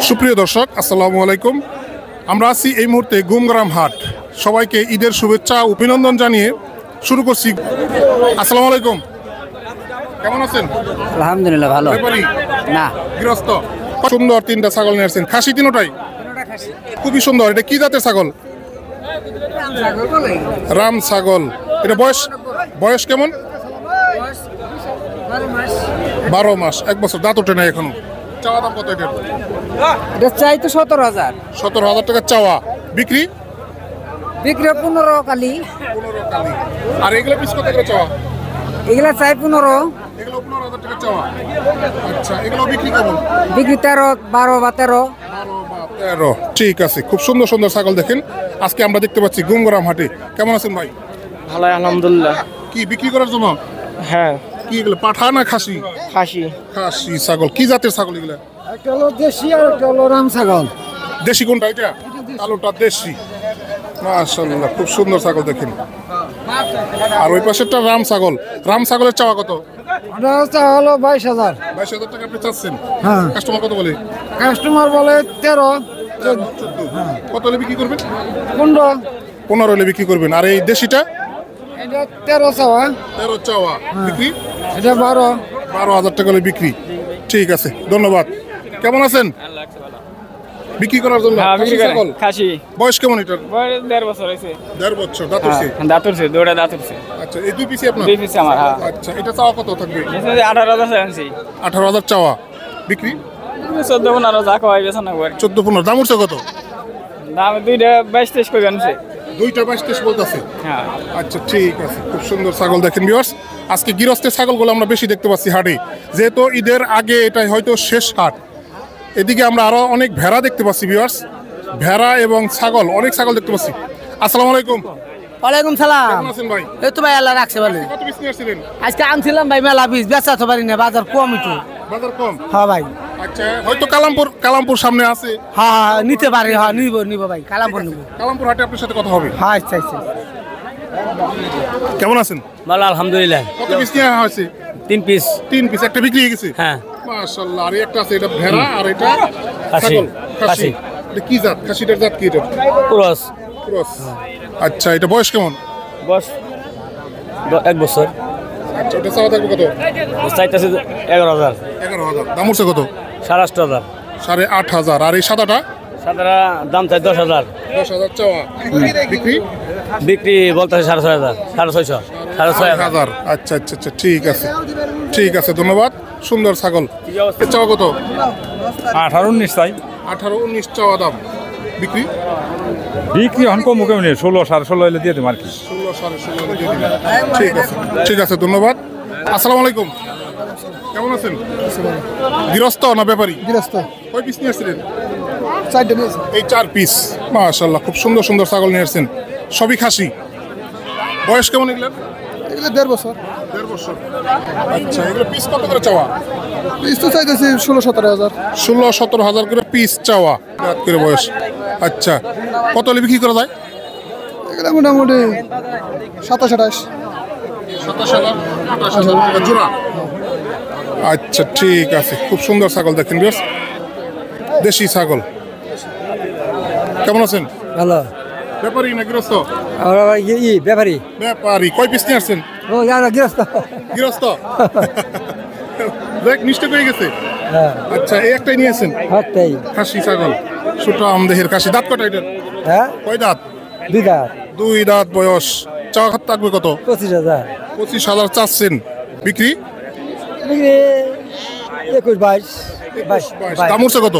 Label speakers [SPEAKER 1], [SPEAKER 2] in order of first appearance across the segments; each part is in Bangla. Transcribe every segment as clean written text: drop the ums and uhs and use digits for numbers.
[SPEAKER 1] সুপ্রিয় দর্শক আসসালামু আলাইকুম। আমরা আছি এই মুহূর্তে গুমগ্রাম হাট। সবাইকে ঈদের শুভেচ্ছা অভিনন্দন জানিয়ে শুরু করছি। আসসালামু আলাইকুম, কেমন আছেন?
[SPEAKER 2] আলহামদুলিল্লাহ ভালো।
[SPEAKER 1] ব্যাপারী
[SPEAKER 2] না
[SPEAKER 1] গৃহস্থ। সুন্দর তিনটা ছাগল নিয়ে আসছেন, খাসি তিনটাই খুবই সুন্দর। এটা কি জাতের ছাগল? রাম ছাগল। এটা বয়স কেমন? 12 মাস, 1 বছর। দাঁত ওঠে না এখনো। চাওয়া দাম কত এটা?
[SPEAKER 2] এটা চাই তো 17,000।
[SPEAKER 1] 17,000 টাকা চাওয়া। বিক্রি?
[SPEAKER 2] বিক্রি 15 কালি।
[SPEAKER 1] 15 কালি। আর এগুলো পিস কত করে চাওয়া?
[SPEAKER 2] এগুলা চাই 15।
[SPEAKER 1] এগুলো 15,000 টাকা চাওয়া। আচ্ছা, এগুলো বিক্রি কেমন?
[SPEAKER 2] বিক্রি 13, 12 বা 13।
[SPEAKER 1] 13। ঠিক আছে, খুব সুন্দর সুন্দর ছাগল দেখেন আজকে আমরা দেখতে পাচ্ছি গুমগ্রাম হাটে। কেমন আছেন ভাই?
[SPEAKER 3] ভালো আলহামদুলিল্লাহ।
[SPEAKER 1] কি বিক্রি করার জন্য?
[SPEAKER 3] হ্যাঁ,
[SPEAKER 1] কি এগুলো পাঠা না খাসি?
[SPEAKER 3] খাসি।
[SPEAKER 1] খাসি ছাগল। কি জাতের ছাগল এগুলো?
[SPEAKER 2] একটা হলো দেশি আর একটা হলো রাম ছাগল।
[SPEAKER 1] দেশি কোনটা? এটা কালোটা দেশি। মাশাআল্লাহ, খুব সুন্দর ছাগল দেখেন। আর ওই পাশেরটা রাম ছাগল। রাম ছাগলের চাওয়া কত?
[SPEAKER 2] ওটা হলো 22,000।
[SPEAKER 1] 22,000 টাকা আপনি চাচ্ছেন?
[SPEAKER 2] হ্যাঁ।
[SPEAKER 1] কাস্টমার কত বলে?
[SPEAKER 2] কাস্টমার বলে 13,
[SPEAKER 1] 14। কত হলে বিক্রি করবেন?
[SPEAKER 2] 15।
[SPEAKER 1] 15 হলে বিক্রি করবেন। আর এই দেশিটা?
[SPEAKER 2] এটা 13 চাওয়া।
[SPEAKER 1] 13 চাওয়া। বিক্রি?
[SPEAKER 2] এটা 12।
[SPEAKER 1] 12,000 টাকা হলে বিক্রি। ঠিক আছে, ধন্যবাদ। কেমন আছেন? বিক্রি করার জন্য খাসি ছাগল।
[SPEAKER 3] খাসি।
[SPEAKER 1] বয়স কেমন এটার?
[SPEAKER 3] বয়স 1.5 বছর হয়েছে।
[SPEAKER 1] 1.5 বছর। দাঁত হইছে?
[SPEAKER 3] দাঁত উঠছে, দুইটা দাঁত উঠছে।
[SPEAKER 1] আচ্ছা, এই দুই পিসি আপনার?
[SPEAKER 3] দুই পিছে আমার। হ্যাঁ।
[SPEAKER 1] আচ্ছা, এটা চাওয়া কত থাকবে?
[SPEAKER 3] 18,000 আনছি।
[SPEAKER 1] 18,000 চাওয়া। বিক্রি?
[SPEAKER 3] 14-15 যা কয় বেচা না করে।
[SPEAKER 1] 14-15। দাম উঠছে কত?
[SPEAKER 3] দাম দুইটা 22-23 করে আনছে।
[SPEAKER 1] দুইটা 22-23 বলতেছে।
[SPEAKER 3] হ্যাঁ।
[SPEAKER 1] আচ্ছা, ঠিক আছে। খুব সুন্দর ছাগল দেখেন ভিউয়ার্স। আজকে গৃহস্থের ছাগলগুলো আমরা বেশি দেখতে পাচ্ছি হাটে, যেহেতু ঈদের আগে এটাই হয়তো শেষ হাট। এদিকে আমরা আরো অনেক ভেড়া দেখতে পাচ্ছি ভিউয়ার্স। ভেড়া এবং ছাগল, অনেক ছাগল দেখতে পাচ্ছি। আসসালামু আলাইকুম।
[SPEAKER 2] ওয়ালাইকুম সালাম।
[SPEAKER 1] কেমন আছেন ভাই?
[SPEAKER 2] এই তো ভাই আল্লাহ রাখছে ভালো।
[SPEAKER 1] কত পিস নিয়ে আসছিলেন?
[SPEAKER 2] আজকে আনছিলাম ভাই মেলা পিস, বেচা তো পারি না, বাজার কম একটু।
[SPEAKER 1] বাজার কম?
[SPEAKER 2] হ্যাঁ ভাই।
[SPEAKER 1] আচ্ছা, হয়তো কালামপুর সামনে আছে।
[SPEAKER 2] হ্যাঁ নিতে পারি। হ্যাঁ নিব ভাই, কালামপুর নিব।
[SPEAKER 1] কালামপুর হাটে আপনার সাথে কথা হবে।
[SPEAKER 2] হ্যাঁ আচ্ছা আচ্ছা।
[SPEAKER 1] কেমন আছেন?
[SPEAKER 2] ভালো আলহামদুলিল্লাহ।
[SPEAKER 1] কত পিস নিয়ে হয়েছে?
[SPEAKER 2] 3 পিস।
[SPEAKER 1] 3 পিস। একটা বিক্রি হয়ে গেছে?
[SPEAKER 2] হ্যাঁ।
[SPEAKER 1] মাশাআল্লাহ। আর একটা আছে, এটা ভেড়া আর এটা
[SPEAKER 2] খাসি।
[SPEAKER 1] ছাগল। খাসি। এটা কি জাত? খাসিটার জাত কি? এটা
[SPEAKER 2] ক্রস।
[SPEAKER 1] ক্রস। আচ্ছা, এটা বয়স কেমন?
[SPEAKER 2] বস 1 বছর।
[SPEAKER 1] আচ্ছা, এটা চাওয়া থাকবে কত?
[SPEAKER 2] চাইতেছে 11,000।
[SPEAKER 1] 11,000। দাম উঠছে কত?
[SPEAKER 2] 8,500।
[SPEAKER 1] 8,500। আর এই সাদাটা?
[SPEAKER 2] সাদারা দাম চাই 10,000।
[SPEAKER 1] 10,000 চাওয়া। বিক্রি?
[SPEAKER 2] বিক্রি বলতেছে 6,500, 6,500, 6,500।
[SPEAKER 1] 1,000। আচ্ছা আচ্ছা আচ্ছা, ঠিক আছে ঠিক আছে, ধন্যবাদ। সুন্দর ছাগল। এর চাওয়া কত?
[SPEAKER 4] 18-19 চাই।
[SPEAKER 1] 18-19 চাওয়া দাম। বিক্রি?
[SPEAKER 4] বিক্রি এখন কম মুখে 16-16.5 হলে দিয়ে দেবো আর কি।
[SPEAKER 1] 16-16.5 দিয়ে দিবেন। ঠিক আছে ঠিক আছে, ধন্যবাদ। আসসালামু আলাইকুম, কেমন আছেন? গৃহস্থ না ব্যাপারী?
[SPEAKER 2] গৃহস্থ।
[SPEAKER 1] কয় পিস নিয়ে আসছিলেন?
[SPEAKER 2] 4টা পিস।
[SPEAKER 1] এই 4 পিস। মাশাআল্লাহ, খুব সুন্দর সুন্দর ছাগল নিয়ে আসছেন, সবই খাসি। বয়স কেমন এগুলো?
[SPEAKER 2] এগুলো 1.5 বছর।
[SPEAKER 1] 1.5 বছর। আচ্ছা, এগুলো পিস কত করে চাওয়া?
[SPEAKER 2] পিস তো চাইতেছি 16-17,000।
[SPEAKER 1] 16-17,000 করে পিস চাওয়া। রাত করে বয়স। আচ্ছা, কত হলে বিক্রি করা যায়?
[SPEAKER 2] এগুলো মোটামুটি 27-28।
[SPEAKER 1] 27,000 28,000 টাকা জোড়া। আচ্ছা, ঠিক আছে। খুব সুন্দর ছাগল দেখেন বেশ, দেশি ছাগল। কেমন আছেন?
[SPEAKER 2] ভালো।
[SPEAKER 1] ব্যাপারী না গৃহস্থ?
[SPEAKER 2] ব্যাপারী।
[SPEAKER 1] ব্যাপারী। কয় পিস নিয়ে আসছেন?
[SPEAKER 2] ও গৃহস্থ।
[SPEAKER 1] গৃহস্থ। দেখ, নিশ্চয় হয়ে গেছে। আচ্ছা, এই একটাই নিয়েছেন?
[SPEAKER 2] একটাই।
[SPEAKER 1] খাসি ছাগল, ছোটা আমদেহের খাসি। দাঁত কটা এটার?
[SPEAKER 2] হ্যাঁ,
[SPEAKER 1] কয় দাঁত?
[SPEAKER 2] 2 দাঁত।
[SPEAKER 1] 2 দাঁত বয়স। চাওয়া খাত থাকবে কত?
[SPEAKER 2] 25,000।
[SPEAKER 1] 25,000 চাচ্ছেন। বিক্রি?
[SPEAKER 2] বিক্রি 21-22।
[SPEAKER 1] 22। দাম উঠছে কত?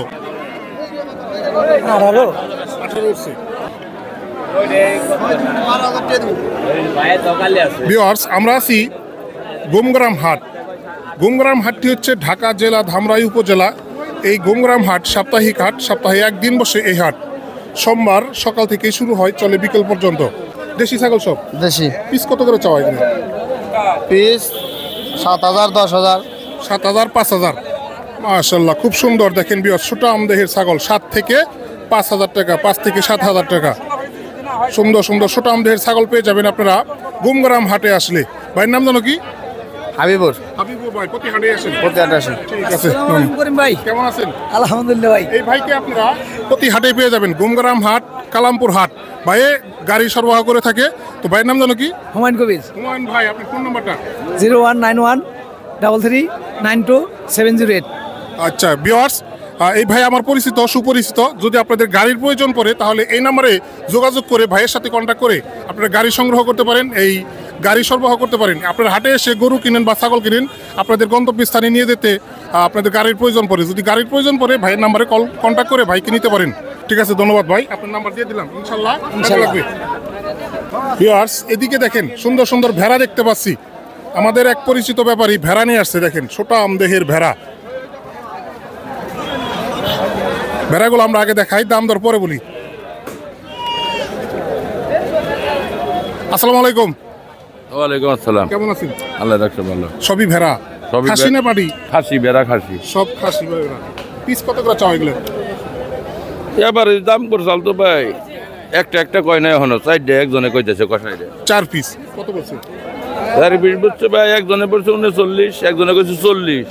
[SPEAKER 2] 18।
[SPEAKER 1] 18 উঠছে। ভিউয়ার্স, আমরা আছি গুমগ্রাম হাট। গুমগ্রাম হাটটি হচ্ছে ঢাকা জেলা ধামরাই উপজেলা। এই গুমগ্রাম হাট সাপ্তাহিক হাট, সপ্তাহে একদিন বসে এই হাট। সোমবার সকাল থেকে শুরু হয়, চলে বিকেল পর্যন্ত। দেশি ছাগল সব?
[SPEAKER 2] দেশি।
[SPEAKER 1] পিস কত করে চাওয়া এখানে?
[SPEAKER 2] পিস 7,000, 10,000।
[SPEAKER 1] 7,000, 5,000। মাশাআল্লাহ, খুব সুন্দর দেখেন ভিউয়ার্স, ছোট আমদেহের ছাগল 7 থেকে 5,000 টাকা, 5 থেকে 7,000 টাকা। সুন্দর সুন্দর ছোট আমদেহের ছাগল পেয়ে যাবেন আপনারা গুমগ্রাম হাটে আসলে। ভাইয়ের নাম জানো কি?
[SPEAKER 2] হাবিবুর
[SPEAKER 1] হাবিবুর ভাই প্রতি হাটে আসেন?
[SPEAKER 2] প্রতি হাটে আসেন।
[SPEAKER 1] ঠিক আছে।
[SPEAKER 2] করিম ভাই
[SPEAKER 1] কেমন আছেন?
[SPEAKER 2] আলহামদুলিল্লাহ ভাই।
[SPEAKER 1] এই ভাইকে আপনারা প্রতি হাটে পেয়ে যাবেন, গুমগ্রাম হাট, কালামপুর হাট। ভাইয়ে গাড়ি সরবরাহ করে থাকে। তো ভাইয়ের নাম জানো কি?
[SPEAKER 2] হুমায়ুন কবির।
[SPEAKER 1] হুমায়ুন ভাই, আপনার ফোন নাম্বারটা?
[SPEAKER 2] 019133392708।
[SPEAKER 1] আচ্ছা ভিউয়ার্স, এই ভাই আমার পরিচিত, সুপরিচিত। যদি আপনাদের গাড়ির প্রয়োজন পড়ে তাহলে এই নাম্বারে যোগাযোগ করে ভাইয়ের সাথে কন্ট্যাক্ট করে আপনারা গাড়ি সংগ্রহ করতে পারেন, এই গাড়ি সরবরাহ করতে পারেন। আপনারা হাটে এসে গরু কিনেন বা ছাগল কিনেন, আপনাদের গন্তব্যস্থানে নিয়ে যেতে আপনাদের গাড়ির প্রয়োজন পড়ে। যদি গাড়ির প্রয়োজন পড়ে ভাইয়ের নাম্বারে কন্ট্যাক্ট করে ভাইকে নিতে পারেন। ঠিক আছে, ধন্যবাদ ভাই, আপনার নাম্বার দিয়ে দিলাম। ইনশাল্লাহ লাগবে। ভিউয়ার্স, এদিকে দেখেন সুন্দর সুন্দর ভেড়া দেখতে পাচ্ছি। আমাদের এক পরিচিত ব্যাপারী ভেড়া নিয়ে আসছে। দেখেন ছোটা আমদেহের ভেড়া। ভেড়াগুলো আমরা আগে দেখাই, দাম দর পরে বলি। আসসালামু আলাইকুম।
[SPEAKER 5] ওয়ালাইকুম আসসালাম।
[SPEAKER 1] কেমন আছেন?
[SPEAKER 5] আল্লাহ রাখছে ভালো।
[SPEAKER 1] সবই ভেড়া?
[SPEAKER 5] সবই
[SPEAKER 1] খাসি না পাটি?
[SPEAKER 5] খাসি, বেড়া খাসি।
[SPEAKER 1] সব খাসি ভেড়া। পিস কত করে চাও এগুলো?
[SPEAKER 5] এবার দাম করে চাল তো ভাই একটা একটা কয় নাই হনো, চারটে একজনে কইতেছে কষাই রে
[SPEAKER 1] 4 পিস কত বলছে?
[SPEAKER 5] 4 পিস বলছে ভাই, একজনে বলছে 39, একজনে কইছে 40।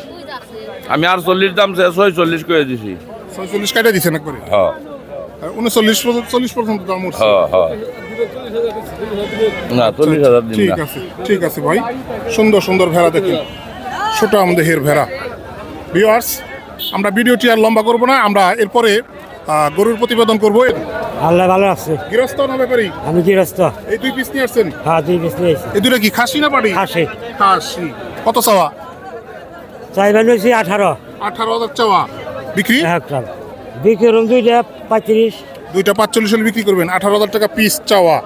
[SPEAKER 5] আমি আর 40 দাম চাই 46 করে দিছি।
[SPEAKER 1] 46 কাটা দিছেন একবারে?
[SPEAKER 5] হ্যাঁ
[SPEAKER 1] 40 পর্যন্ত দাম উঠছে।
[SPEAKER 5] হ্যাঁ হ্যাঁ, না 40,000 দিন
[SPEAKER 1] ঠিক
[SPEAKER 5] না।
[SPEAKER 1] আছে, ঠিক আছে ভাই। সুন্দর সুন্দর ভেড়া দেখেন, ছোট আমদেহের ভেড়া। ভিউয়ার্স, আমরা ভিডিওটি আর লম্বা করব না, আমরা এরপরে গরুর প্রতিবেদন করব।
[SPEAKER 6] আল্লাহ ভালো আছে।
[SPEAKER 1] গৃহস্থ না ব্যাপারী?
[SPEAKER 6] আমি গৃহস্থ।
[SPEAKER 1] এই 2 পিস নিয়ে আসছেন?
[SPEAKER 6] হ্যাঁ 2 পিস নিয়েছি।
[SPEAKER 1] এই দুটো কি খাসি না পাটি?
[SPEAKER 6] খাসি।
[SPEAKER 1] খাসি। কত চাওয়া?
[SPEAKER 6] চাইবেন হয়েছি 18।
[SPEAKER 1] 18,000 চাওয়া। বিক্রি?
[SPEAKER 6] একটা বিক্রি করুন 2টা 35।
[SPEAKER 1] দুইটা 45 হলে বিক্রি করবেন। 18,000 টাকা পিস চাওয়া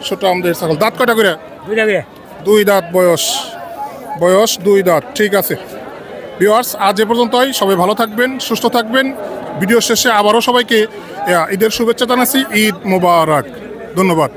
[SPEAKER 1] ছোট আমদের ছাগল। দাঁত কয়টা করে?
[SPEAKER 6] 2টা করে।
[SPEAKER 1] 2 দাঁত বয়স। বয়স 2 দাঁত। ঠিক আছে ভিউয়ার্স, আজ এ পর্যন্তই। সবাই ভালো থাকবেন, সুস্থ থাকবেন। ভিডিও শেষে আবারও সবাইকে ঈদের শুভেচ্ছা জানাচ্ছি। ঈদ মোবারক। ধন্যবাদ।